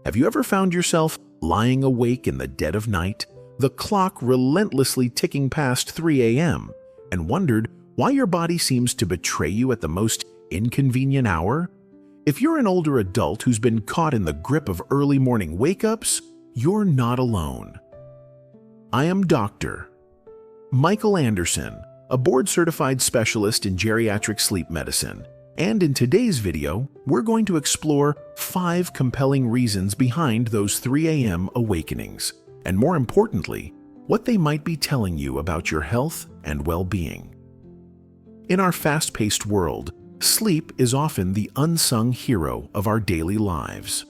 Have you ever found yourself lying awake in the dead of night, the clock relentlessly ticking past 3 a.m., and wondered why your body seems to betray you at the most inconvenient hour? If you're an older adult who's been caught in the grip of early morning wake-ups, you're not alone. I am Dr. Michael Anderson, a board-certified specialist in geriatric sleep medicine, and in today's video, we're going to explore 5 compelling reasons behind those 3 a.m. awakenings, and more importantly, what they might be telling you about your health and well-being. In our fast-paced world, sleep is often the unsung hero of our daily lives.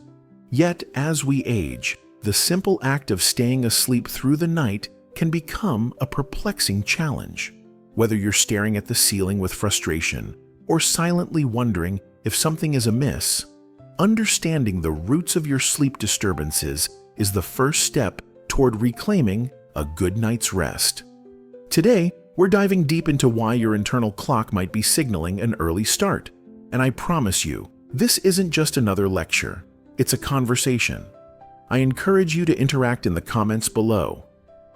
Yet, as we age, the simple act of staying asleep through the night can become a perplexing challenge. Whether you're staring at the ceiling with frustration or silently wondering if something is amiss, understanding the roots of your sleep disturbances is the first step toward reclaiming a good night's rest. Today, we're diving deep into why your internal clock might be signaling an early start. And I promise you, this isn't just another lecture, it's a conversation. I encourage you to interact in the comments below.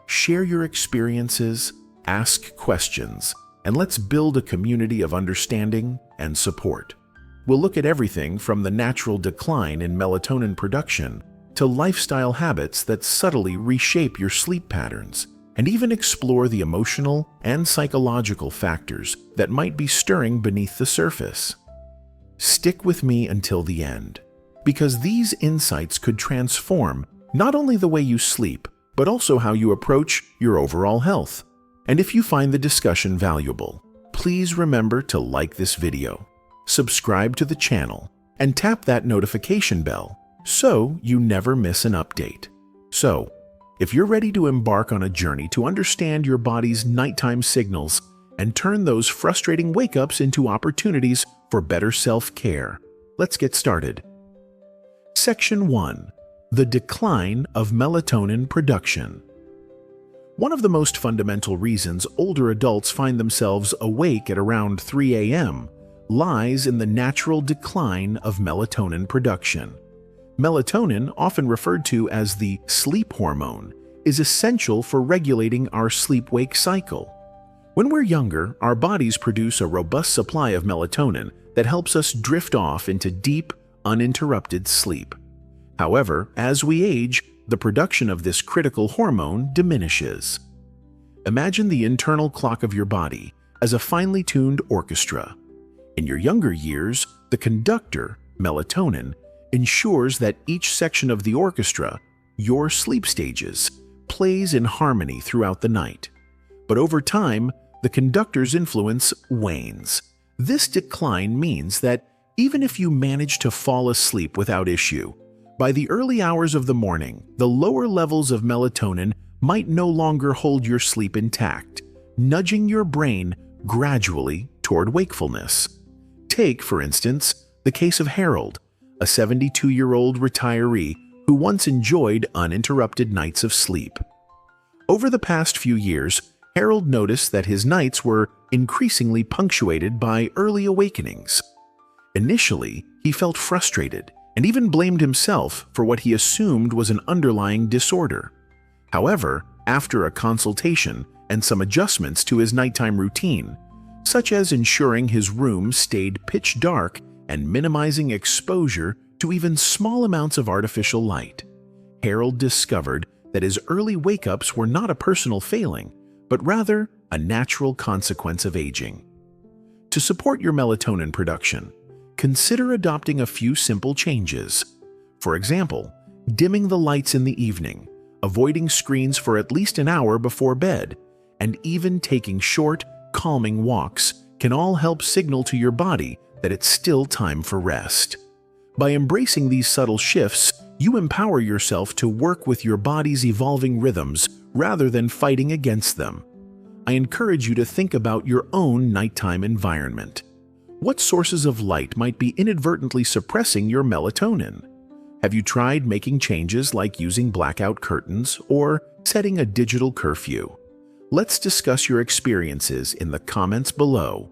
Share your experiences, ask questions, and let's build a community of understanding and support. We'll look at everything from the natural decline in melatonin production to lifestyle habits that subtly reshape your sleep patterns, and even explore the emotional and psychological factors that might be stirring beneath the surface. Stick with me until the end, because these insights could transform not only the way you sleep, but also how you approach your overall health. And if you find the discussion valuable, please remember to like this video, subscribe to the channel, and tap that notification bell so you never miss an update. So, if you're ready to embark on a journey to understand your body's nighttime signals and turn those frustrating wake-ups into opportunities for better self-care, let's get started. Section 1. The decline of melatonin production. One of the most fundamental reasons older adults find themselves awake at around 3 a.m. lies in the natural decline of melatonin production. Melatonin, often referred to as the sleep hormone, is essential for regulating our sleep-wake cycle. When we're younger, our bodies produce a robust supply of melatonin that helps us drift off into deep, uninterrupted sleep. However, as we age, the production of this critical hormone diminishes. Imagine the internal clock of your body as a finely tuned orchestra. In your younger years, the conductor, melatonin, ensures that each section of the orchestra, your sleep stages, plays in harmony throughout the night. But over time, the conductor's influence wanes. This decline means that even if you manage to fall asleep without issue, by the early hours of the morning, the lower levels of melatonin might no longer hold your sleep intact, nudging your brain gradually toward wakefulness. Take, for instance, the case of Harold, a 72-year-old retiree who once enjoyed uninterrupted nights of sleep. Over the past few years, Harold noticed that his nights were increasingly punctuated by early awakenings. Initially, he felt frustrated and even blamed himself for what he assumed was an underlying disorder. However, after a consultation and some adjustments to his nighttime routine, such as ensuring his room stayed pitch dark and minimizing exposure to even small amounts of artificial light, Harold discovered that his early wake-ups were not a personal failing, but rather a natural consequence of aging. To support your melatonin production, consider adopting a few simple changes. For example, dimming the lights in the evening, avoiding screens for at least an hour before bed, and even taking short, calming walks can all help signal to your body that it's still time for rest. By embracing these subtle shifts, you empower yourself to work with your body's evolving rhythms rather than fighting against them. I encourage you to think about your own nighttime environment. What sources of light might be inadvertently suppressing your melatonin? Have you tried making changes like using blackout curtains or setting a digital curfew? Let's discuss your experiences in the comments below.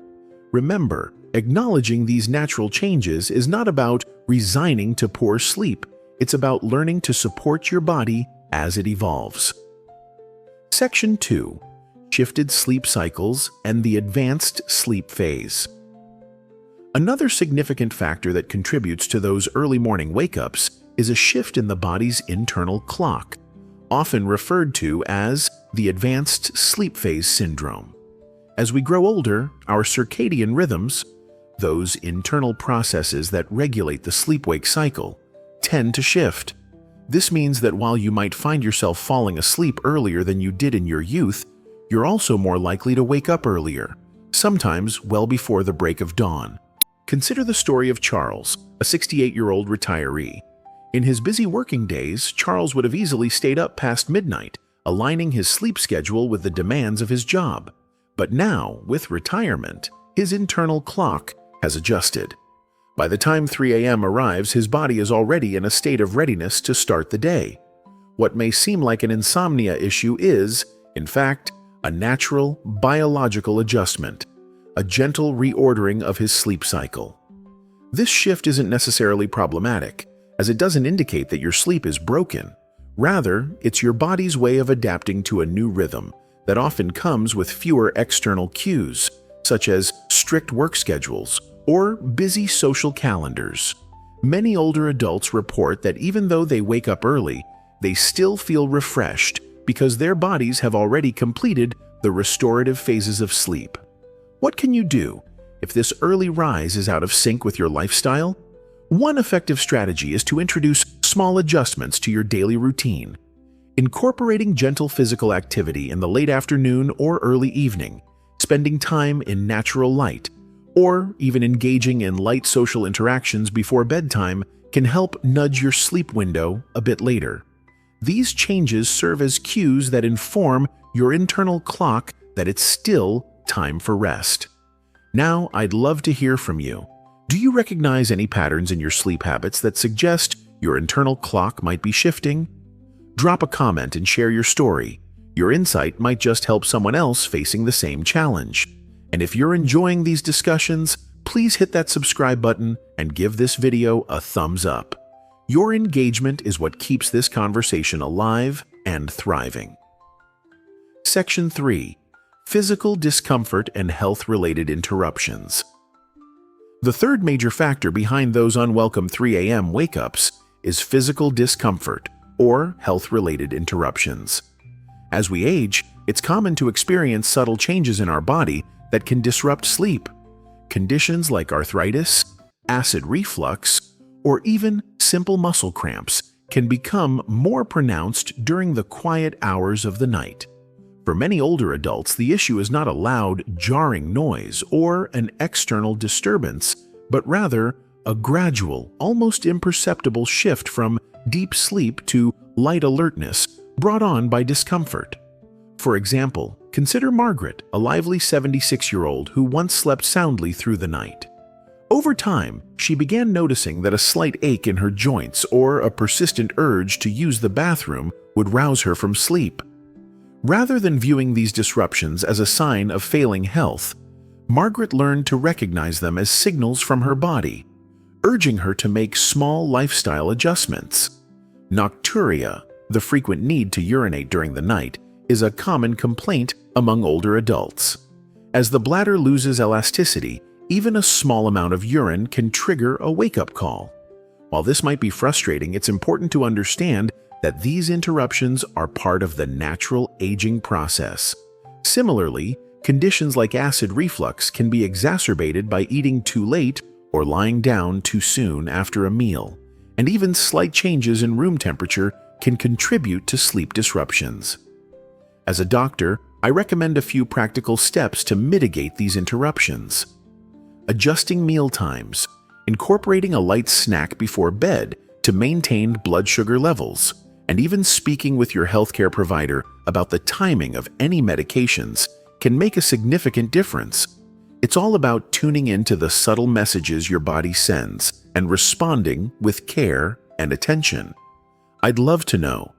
Remember, acknowledging these natural changes is not about resigning to poor sleep. It's about learning to support your body as it evolves. Section 2. Shifted sleep cycles and the advanced sleep phase. Another significant factor that contributes to those early morning wake-ups is a shift in the body's internal clock, often referred to as the advanced sleep phase syndrome. As we grow older, our circadian rhythms, those internal processes that regulate the sleep-wake cycle, tend to shift. This means that while you might find yourself falling asleep earlier than you did in your youth, you're also more likely to wake up earlier, sometimes well before the break of dawn. Consider the story of Charles, a 68-year-old retiree. In his busy working days, Charles would have easily stayed up past midnight, aligning his sleep schedule with the demands of his job. But now, with retirement, his internal clock has adjusted. By the time 3 a.m. arrives, his body is already in a state of readiness to start the day. What may seem like an insomnia issue is, in fact, a natural, biological adjustment, a gentle reordering of his sleep cycle. This shift isn't necessarily problematic, as it doesn't indicate that your sleep is broken. Rather, it's your body's way of adapting to a new rhythm that often comes with fewer external cues, such as strict work schedules or busy social calendars. Many older adults report that even though they wake up early, they still feel refreshed because their bodies have already completed the restorative phases of sleep. What can you do if this early rise is out of sync with your lifestyle? One effective strategy is to introduce small adjustments to your daily routine. Incorporating gentle physical activity in the late afternoon or early evening, spending time in natural light, or even engaging in light social interactions before bedtime can help nudge your sleep window a bit later. These changes serve as cues that inform your internal clock that it's still time for rest. Now, I'd love to hear from you. Do you recognize any patterns in your sleep habits that suggest your internal clock might be shifting? Drop a comment and share your story. Your insight might just help someone else facing the same challenge. And if you're enjoying these discussions, please hit that subscribe button and give this video a thumbs up. Your engagement is what keeps this conversation alive and thriving. Section 3. Physical discomfort and health-related interruptions. The third major factor behind those unwelcome 3 a.m. wake-ups is physical discomfort or health-related interruptions. As we age, it's common to experience subtle changes in our body that can disrupt sleep. Conditions like arthritis, acid reflux, or even simple muscle cramps can become more pronounced during the quiet hours of the night. For many older adults, the issue is not a loud, jarring noise or an external disturbance, but rather a gradual, almost imperceptible shift from deep sleep to light alertness brought on by discomfort. For example, consider Margaret, a lively 76-year-old who once slept soundly through the night. Over time, she began noticing that a slight ache in her joints or a persistent urge to use the bathroom would rouse her from sleep. Rather than viewing these disruptions as a sign of failing health, Margaret learned to recognize them as signals from her body, urging her to make small lifestyle adjustments. Nocturia, the frequent need to urinate during the night, is a common complaint among older adults. As the bladder loses elasticity, even a small amount of urine can trigger a wake-up call. While this might be frustrating, it's important to understand that these interruptions are part of the natural aging process. Similarly, conditions like acid reflux can be exacerbated by eating too late or lying down too soon after a meal, and even slight changes in room temperature can contribute to sleep disruptions. As a doctor, I recommend a few practical steps to mitigate these interruptions. Adjusting meal times, incorporating a light snack before bed to maintain blood sugar levels, and even speaking with your healthcare provider about the timing of any medications can make a significant difference. It's all about tuning into the subtle messages your body sends and responding with care and attention. I'd love to know,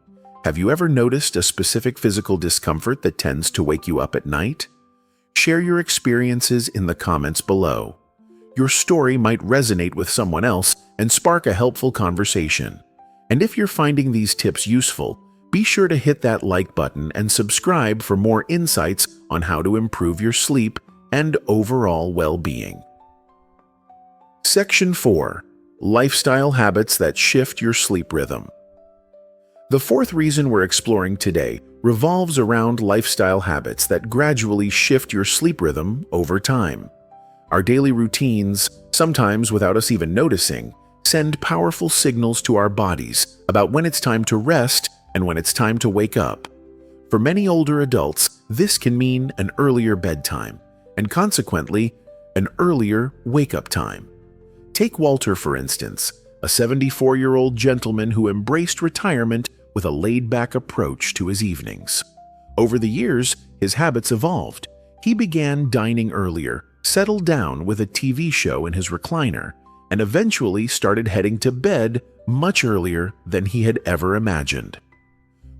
have you ever noticed a specific physical discomfort that tends to wake you up at night? Share your experiences in the comments below. Your story might resonate with someone else and spark a helpful conversation. And if you're finding these tips useful, be sure to hit that like button and subscribe for more insights on how to improve your sleep and overall well-being. Section 4. Lifestyle habits that shift your sleep rhythm. The fourth reason we're exploring today revolves around lifestyle habits that gradually shift your sleep rhythm over time. Our daily routines, sometimes without us even noticing, send powerful signals to our bodies about when it's time to rest and when it's time to wake up. For many older adults, this can mean an earlier bedtime, and consequently, an earlier wake-up time. Take Walter, for instance, a 74-year-old gentleman who embraced retirement with a laid-back approach to his evenings. Over the years, his habits evolved. He began dining earlier, settled down with a TV show in his recliner, and eventually started heading to bed much earlier than he had ever imagined.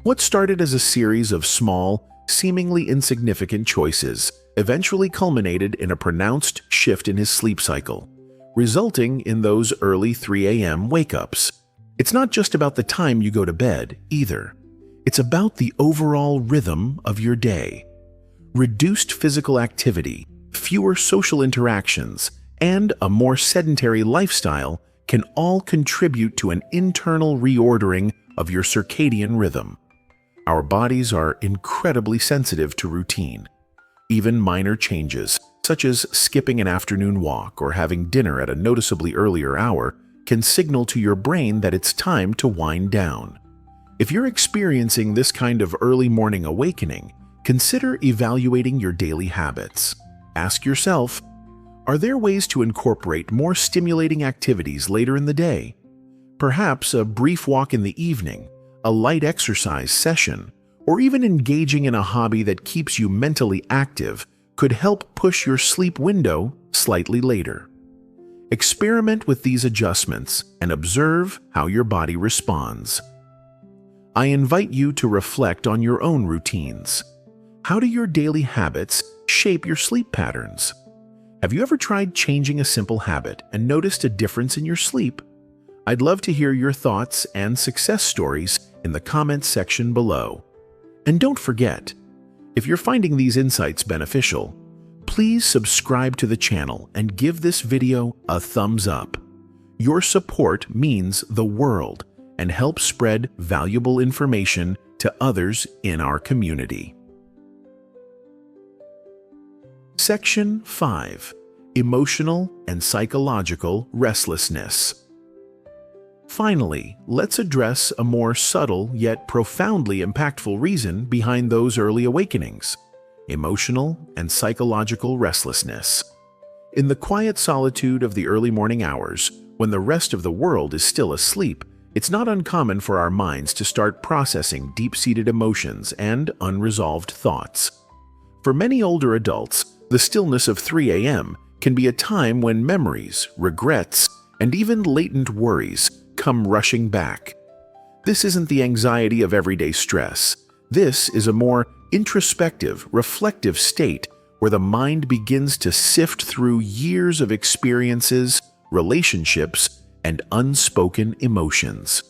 What started as a series of small, seemingly insignificant choices eventually culminated in a pronounced shift in his sleep cycle, resulting in those early 3 a.m. wake-ups. It's not just about the time you go to bed, either. It's about the overall rhythm of your day. Reduced physical activity, fewer social interactions, and a more sedentary lifestyle can all contribute to an internal reordering of your circadian rhythm. Our bodies are incredibly sensitive to routine. Even minor changes, such as skipping an afternoon walk or having dinner at a noticeably earlier hour, can signal to your brain that it's time to wind down. If you're experiencing this kind of early morning awakening, consider evaluating your daily habits. Ask yourself, are there ways to incorporate more stimulating activities later in the day? Perhaps a brief walk in the evening, a light exercise session, or even engaging in a hobby that keeps you mentally active could help push your sleep window slightly later. Experiment with these adjustments and observe how your body responds. I invite you to reflect on your own routines. How do your daily habits shape your sleep patterns? Have you ever tried changing a simple habit and noticed a difference in your sleep? I'd love to hear your thoughts and success stories in the comments section below. And don't forget, if you're finding these insights beneficial, please subscribe to the channel and give this video a thumbs up. Your support means the world and helps spread valuable information to others in our community. Section 5. Emotional and psychological restlessness. Finally, let's address a more subtle yet profoundly impactful reason behind those early awakenings: emotional and psychological restlessness. In the quiet solitude of the early morning hours, when the rest of the world is still asleep, it's not uncommon for our minds to start processing deep-seated emotions and unresolved thoughts. For many older adults, the stillness of 3 a.m. can be a time when memories, regrets, and even latent worries come rushing back. This isn't the anxiety of everyday stress. This is a more introspective, reflective state where the mind begins to sift through years of experiences, relationships, and unspoken emotions.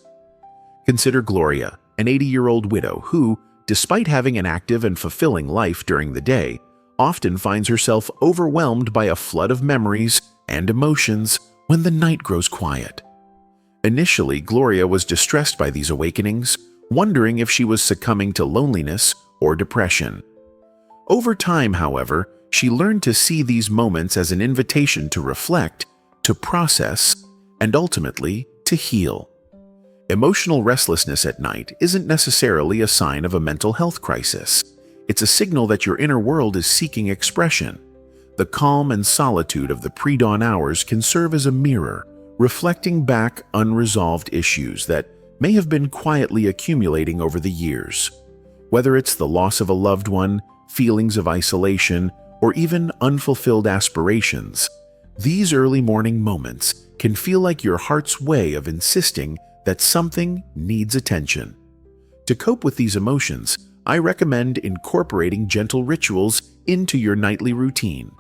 Consider Gloria, an 80-year-old widow who, despite having an active and fulfilling life during the day, often finds herself overwhelmed by a flood of memories and emotions when the night grows quiet. Initially, Gloria was distressed by these awakenings, wondering if she was succumbing to loneliness or depression. Over time, however, she learned to see these moments as an invitation to reflect, to process, and ultimately to heal. Emotional restlessness at night isn't necessarily a sign of a mental health crisis. It's a signal that your inner world is seeking expression. The calm and solitude of the pre-dawn hours can serve as a mirror, reflecting back unresolved issues that may have been quietly accumulating over the years. Whether it's the loss of a loved one, feelings of isolation, or even unfulfilled aspirations, these early morning moments can feel like your heart's way of insisting that something needs attention. To cope with these emotions, I recommend incorporating gentle rituals into your nightly routine.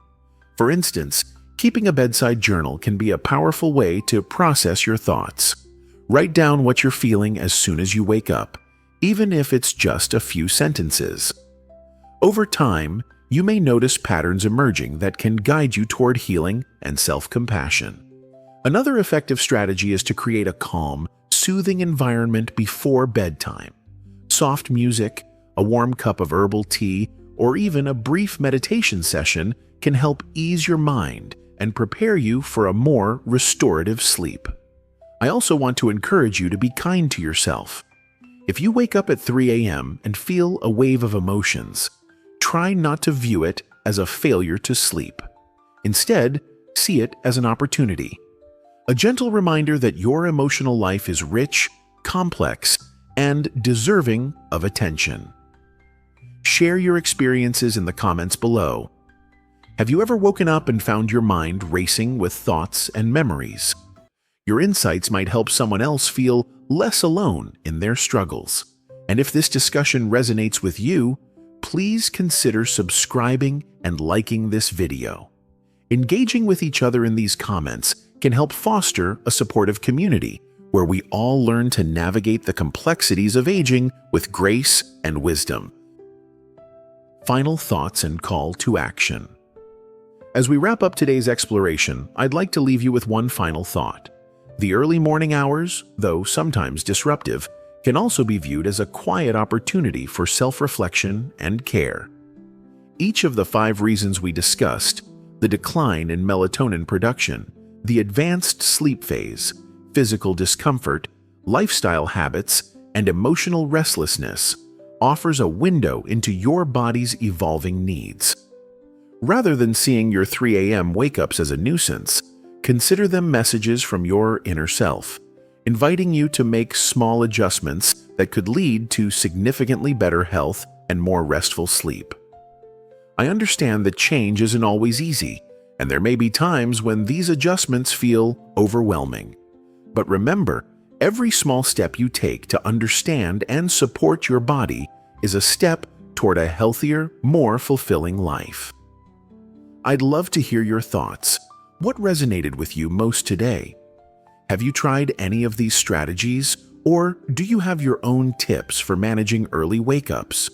For instance, keeping a bedside journal can be a powerful way to process your thoughts. Write down what you're feeling as soon as you wake up, even if it's just a few sentences. Over time, you may notice patterns emerging that can guide you toward healing and self-compassion. Another effective strategy is to create a calm, soothing environment before bedtime. Soft music, a warm cup of herbal tea, or even a brief meditation session can help ease your mind and prepare you for a more restorative sleep. I also want to encourage you to be kind to yourself. If you wake up at 3 a.m. and feel a wave of emotions, try not to view it as a failure to sleep. Instead, see it as an opportunity. A gentle reminder that your emotional life is rich, complex, and deserving of attention. Share your experiences in the comments below. Have you ever woken up and found your mind racing with thoughts and memories? Your insights might help someone else feel less alone in their struggles. And if this discussion resonates with you, please consider subscribing and liking this video. Engaging with each other in these comments can help foster a supportive community where we all learn to navigate the complexities of aging with grace and wisdom. Final thoughts and call to action. As we wrap up today's exploration, I'd like to leave you with one final thought. The early morning hours, though sometimes disruptive, can also be viewed as a quiet opportunity for self-reflection and care. Each of the 5 reasons we discussed, the decline in melatonin production, the advanced sleep phase, physical discomfort, lifestyle habits, and emotional restlessness, offers a window into your body's evolving needs. Rather than seeing your 3 a.m. wake-ups as a nuisance, consider them messages from your inner self, inviting you to make small adjustments that could lead to significantly better health and more restful sleep. I understand that change isn't always easy, and there may be times when these adjustments feel overwhelming. But remember, every small step you take to understand and support your body is a step toward a healthier, more fulfilling life. I'd love to hear your thoughts. What resonated with you most today? Have you tried any of these strategies, or do you have your own tips for managing early wake-ups?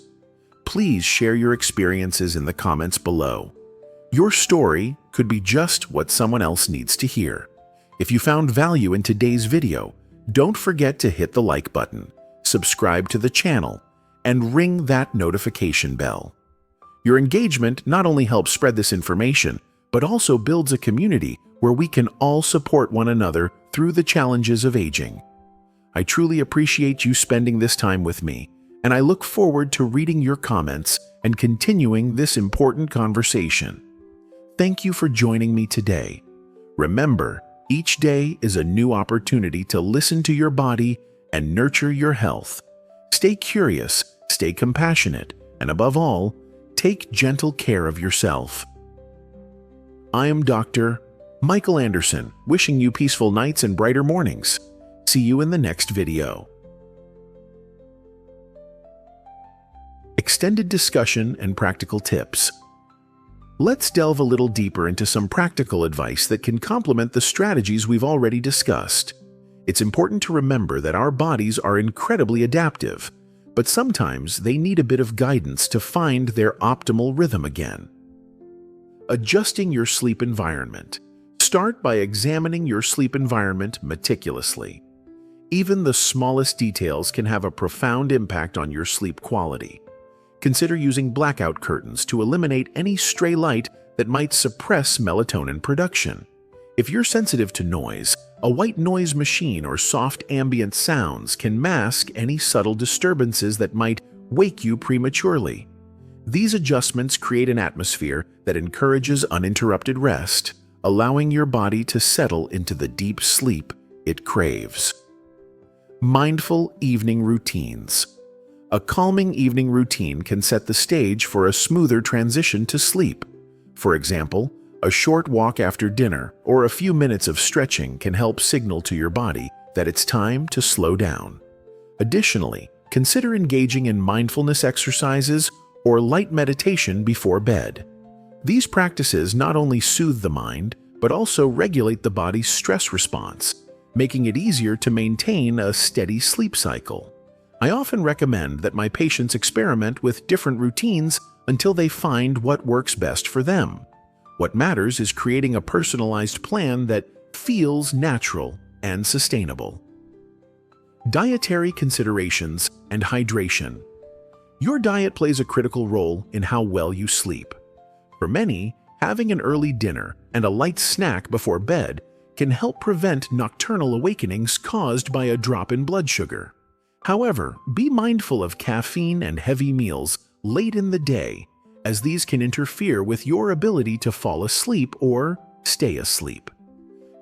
Please share your experiences in the comments below. Your story could be just what someone else needs to hear. If you found value in today's video, don't forget to hit the like button, subscribe to the channel, and ring that notification bell. Your engagement not only helps spread this information, but also builds a community where we can all support one another through the challenges of aging. I truly appreciate you spending this time with me, and I look forward to reading your comments and continuing this important conversation. Thank you for joining me today. Remember, each day is a new opportunity to listen to your body and nurture your health. Stay curious, stay compassionate, and above all, take gentle care of yourself. I am Dr. Michael Anderson, wishing you peaceful nights and brighter mornings. See you in the next video. Extended discussion and practical tips. Let's delve a little deeper into some practical advice that can complement the strategies we've already discussed. It's important to remember that our bodies are incredibly adaptive, but sometimes they need a bit of guidance to find their optimal rhythm again. Adjusting your sleep environment. Start by examining your sleep environment meticulously. Even the smallest details can have a profound impact on your sleep quality. Consider using blackout curtains to eliminate any stray light that might suppress melatonin production. If you're sensitive to noise, a white noise machine or soft ambient sounds can mask any subtle disturbances that might wake you prematurely. These adjustments create an atmosphere that encourages uninterrupted rest, allowing your body to settle into the deep sleep it craves. Mindful evening routines. A calming evening routine can set the stage for a smoother transition to sleep. For example, a short walk after dinner or a few minutes of stretching can help signal to your body that it's time to slow down. Additionally, consider engaging in mindfulness exercises or light meditation before bed. These practices not only soothe the mind, but also regulate the body's stress response, making it easier to maintain a steady sleep cycle. I often recommend that my patients experiment with different routines until they find what works best for them. What matters is creating a personalized plan that feels natural and sustainable. Dietary considerations and hydration. Your diet plays a critical role in how well you sleep. For many, having an early dinner and a light snack before bed can help prevent nocturnal awakenings caused by a drop in blood sugar. However, be mindful of caffeine and heavy meals late in the day, as these can interfere with your ability to fall asleep or stay asleep.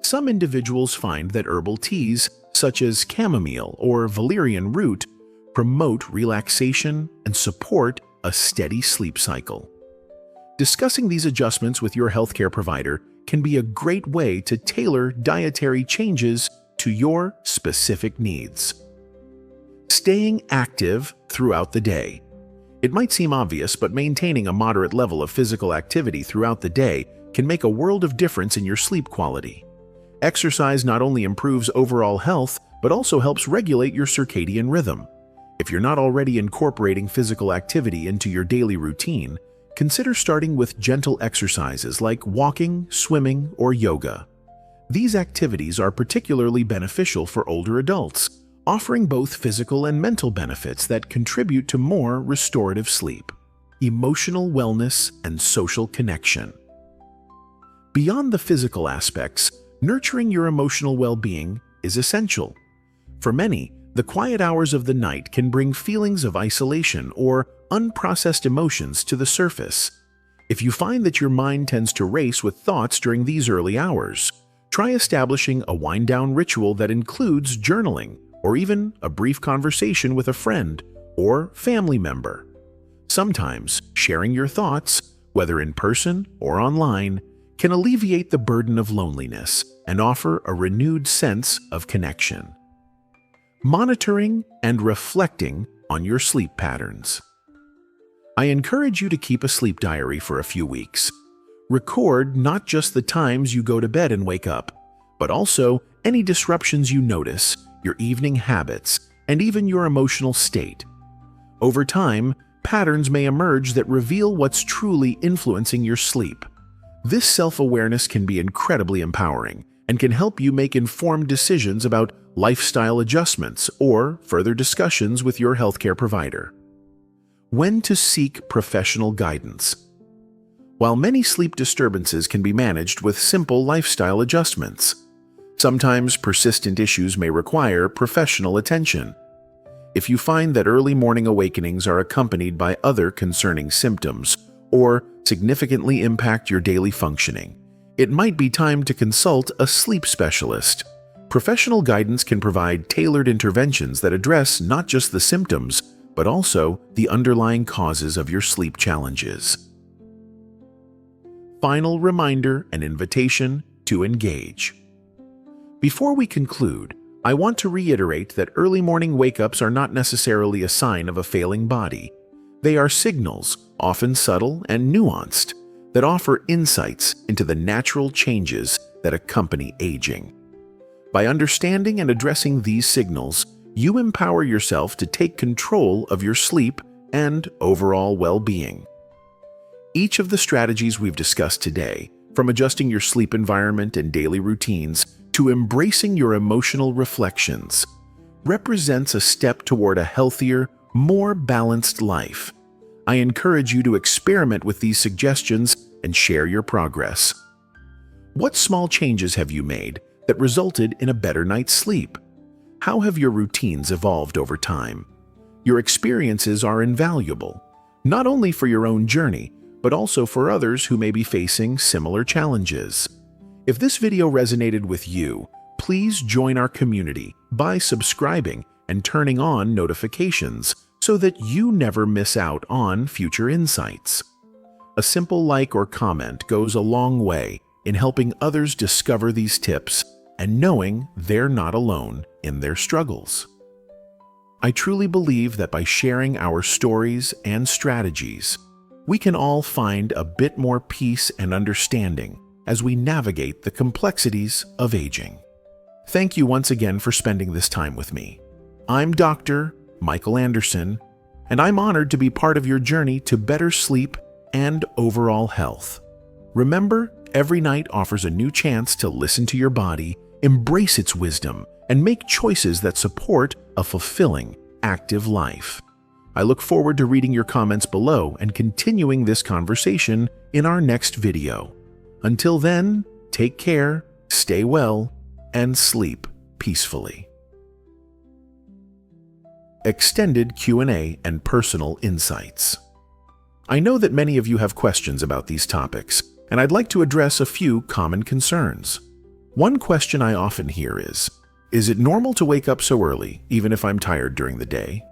Some individuals find that herbal teas, such as chamomile or valerian root, promote relaxation and support a steady sleep cycle. Discussing these adjustments with your healthcare provider can be a great way to tailor dietary changes to your specific needs. Staying active throughout the day. It might seem obvious, but maintaining a moderate level of physical activity throughout the day can make a world of difference in your sleep quality. Exercise not only improves overall health, but also helps regulate your circadian rhythm. If you're not already incorporating physical activity into your daily routine, consider starting with gentle exercises like walking, swimming, or yoga. These activities are particularly beneficial for older adults, offering both physical and mental benefits that contribute to more restorative sleep. Emotional wellness and social connection. Beyond the physical aspects, nurturing your emotional well-being is essential. For many, the quiet hours of the night can bring feelings of isolation or unprocessed emotions to the surface. If you find that your mind tends to race with thoughts during these early hours, try establishing a wind-down ritual that includes journaling or even a brief conversation with a friend or family member. Sometimes, sharing your thoughts, whether in person or online, can alleviate the burden of loneliness and offer a renewed sense of connection. Monitoring and reflecting on your sleep patterns. I encourage you to keep a sleep diary for a few weeks. Record not just the times you go to bed and wake up, but also any disruptions you notice, your evening habits, and even your emotional state. Over time, patterns may emerge that reveal what's truly influencing your sleep. This self-awareness can be incredibly empowering and can help you make informed decisions about lifestyle adjustments or further discussions with your healthcare provider. When to seek professional guidance. While many sleep disturbances can be managed with simple lifestyle adjustments, sometimes persistent issues may require professional attention. If you find that early morning awakenings are accompanied by other concerning symptoms or significantly impact your daily functioning, it might be time to consult a sleep specialist. Professional guidance can provide tailored interventions that address not just the symptoms, but also the underlying causes of your sleep challenges. Final reminder and invitation to engage. Before we conclude, I want to reiterate that early morning wake-ups are not necessarily a sign of a failing body. They are signals, often subtle and nuanced, that offer insights into the natural changes that accompany aging. By understanding and addressing these signals, you empower yourself to take control of your sleep and overall well-being. Each of the strategies we've discussed today, from adjusting your sleep environment and daily routines to embracing your emotional reflections, represents a step toward a healthier, more balanced life. I encourage you to experiment with these suggestions and share your progress. What small changes have you made that resulted in a better night's sleep? How have your routines evolved over time? Your experiences are invaluable, not only for your own journey, but also for others who may be facing similar challenges. If this video resonated with you, please join our community by subscribing and turning on notifications so that you never miss out on future insights. A simple like or comment goes a long way in helping others discover these tips and knowing they're not alone in their struggles. I truly believe that by sharing our stories and strategies, we can all find a bit more peace and understanding as we navigate the complexities of aging. Thank you once again for spending this time with me. I'm Dr. Michael Anderson, and I'm honored to be part of your journey to better sleep and overall health. Remember, every night offers a new chance to listen to your body, embrace its wisdom, and make choices that support a fulfilling, active life. I look forward to reading your comments below and continuing this conversation in our next video. Until then, take care, stay well, and sleep peacefully. Extended Q&A and personal insights. I know that many of you have questions about these topics, and I'd like to address a few common concerns. One question I often hear is it normal to wake up so early, even if I'm tired during the day?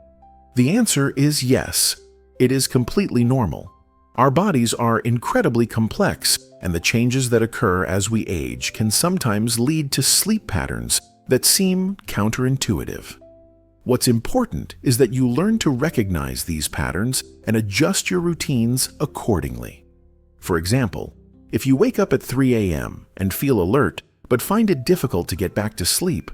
The answer is yes, it is completely normal. Our bodies are incredibly complex, and the changes that occur as we age can sometimes lead to sleep patterns that seem counterintuitive. What's important is that you learn to recognize these patterns and adjust your routines accordingly. For example, if you wake up at 3 a.m. and feel alert but find it difficult to get back to sleep,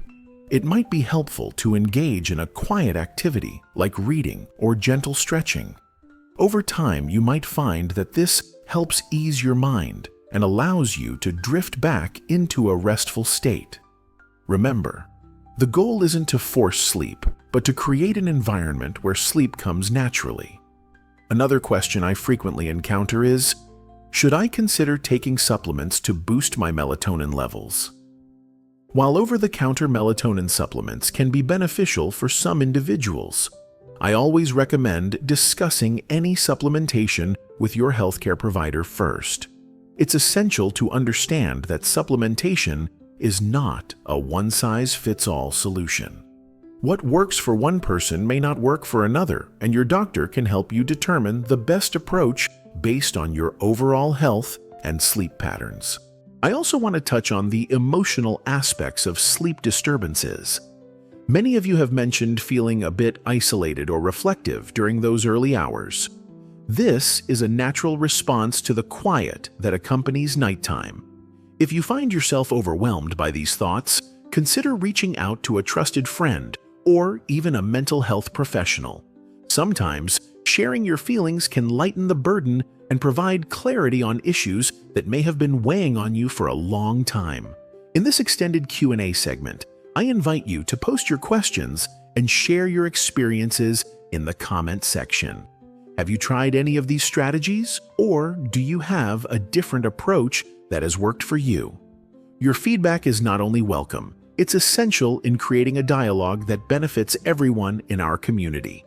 it might be helpful to engage in a quiet activity like reading or gentle stretching. Over time, you might find that this helps ease your mind and allows you to drift back into a restful state. Remember, the goal isn't to force sleep, but to create an environment where sleep comes naturally. Another question I frequently encounter is, should I consider taking supplements to boost my melatonin levels? While over-the-counter melatonin supplements can be beneficial for some individuals, I always recommend discussing any supplementation with your healthcare provider first. It's essential to understand that supplementation is not a one-size-fits-all solution. What works for one person may not work for another, and your doctor can help you determine the best approach based on your overall health and sleep patterns. I also want to touch on the emotional aspects of sleep disturbances. Many of you have mentioned feeling a bit isolated or reflective during those early hours. This is a natural response to the quiet that accompanies nighttime. If you find yourself overwhelmed by these thoughts, consider reaching out to a trusted friend or even a mental health professional. Sometimes, sharing your feelings can lighten the burden and provide clarity on issues that may have been weighing on you for a long time. In this extended Q&A segment, I invite you to post your questions and share your experiences in the comment section. Have you tried any of these strategies, or do you have a different approach that has worked for you? Your feedback is not only welcome, it's essential in creating a dialogue that benefits everyone in our community.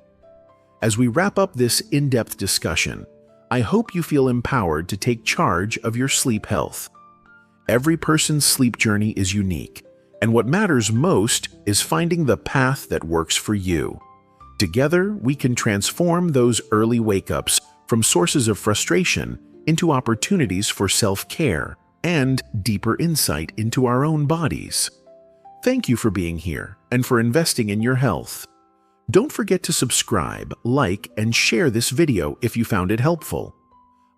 As we wrap up this in-depth discussion, I hope you feel empowered to take charge of your sleep health. Every person's sleep journey is unique, and what matters most is finding the path that works for you. Together, we can transform those early wake-ups from sources of frustration into opportunities for self-care and deeper insight into our own bodies. Thank you for being here and for investing in your health. Don't forget to subscribe, like, and share this video if you found it helpful.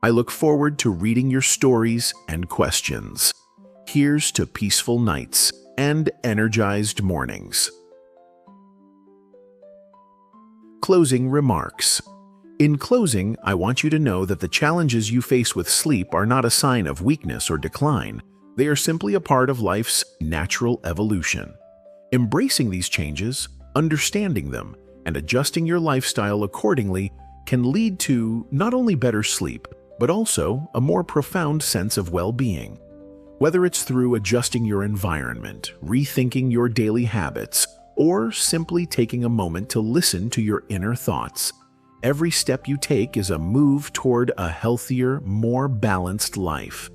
I look forward to reading your stories and questions. Here's to peaceful nights and energized mornings. Closing remarks. In closing, I want you to know that the challenges you face with sleep are not a sign of weakness or decline. They are simply a part of life's natural evolution. Embracing these changes, understanding them, and adjusting your lifestyle accordingly can lead to not only better sleep, but also a more profound sense of well-being. Whether it's through adjusting your environment, rethinking your daily habits, or simply taking a moment to listen to your inner thoughts, every step you take is a move toward a healthier, more balanced life.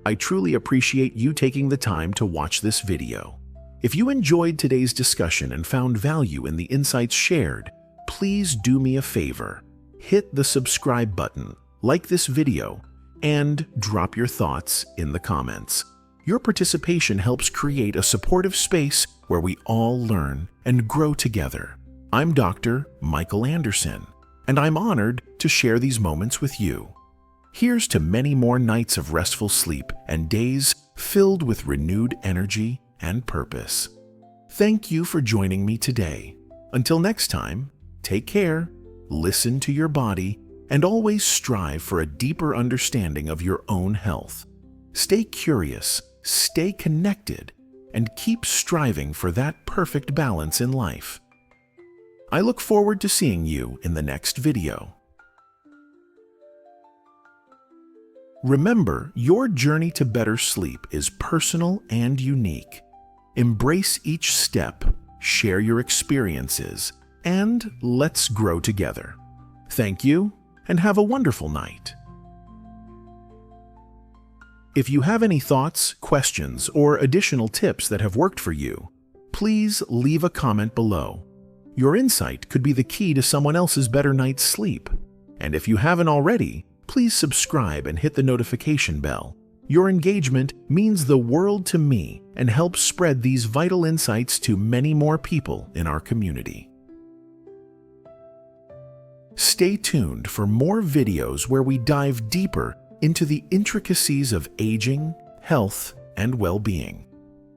I truly appreciate you taking the time to watch this video. If you enjoyed today's discussion and found value in the insights shared, please do me a favor. Hit the subscribe button, like this video, and drop your thoughts in the comments. Your participation helps create a supportive space where we all learn and grow together. I'm Dr. Michael Anderson, and I'm honored to share these moments with you. Here's to many more nights of restful sleep and days filled with renewed energy and purpose. Thank you for joining me today. Until next time, take care, listen to your body, and always strive for a deeper understanding of your own health. Stay curious, stay connected, and keep striving for that perfect balance in life. I look forward to seeing you in the next video. Remember, your journey to better sleep is personal and unique. Embrace each step, share your experiences, and let's grow together. Thank you, and have a wonderful night. If you have any thoughts, questions, or additional tips that have worked for you, please leave a comment below. Your insight could be the key to someone else's better night's sleep. And if you haven't already, please subscribe and hit the notification bell. Your engagement means the world to me and helps spread these vital insights to many more people in our community. Stay tuned for more videos where we dive deeper into the intricacies of aging, health, and well-being.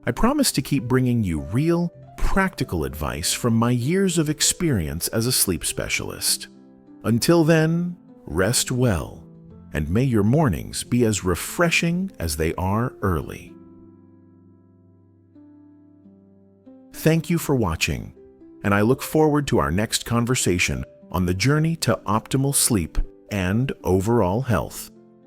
I promise to keep bringing you real, practical advice from my years of experience as a sleep specialist. Until then, rest well, and may your mornings be as refreshing as they are early. Thank you for watching, and I look forward to our next conversation on the journey to optimal sleep and overall health.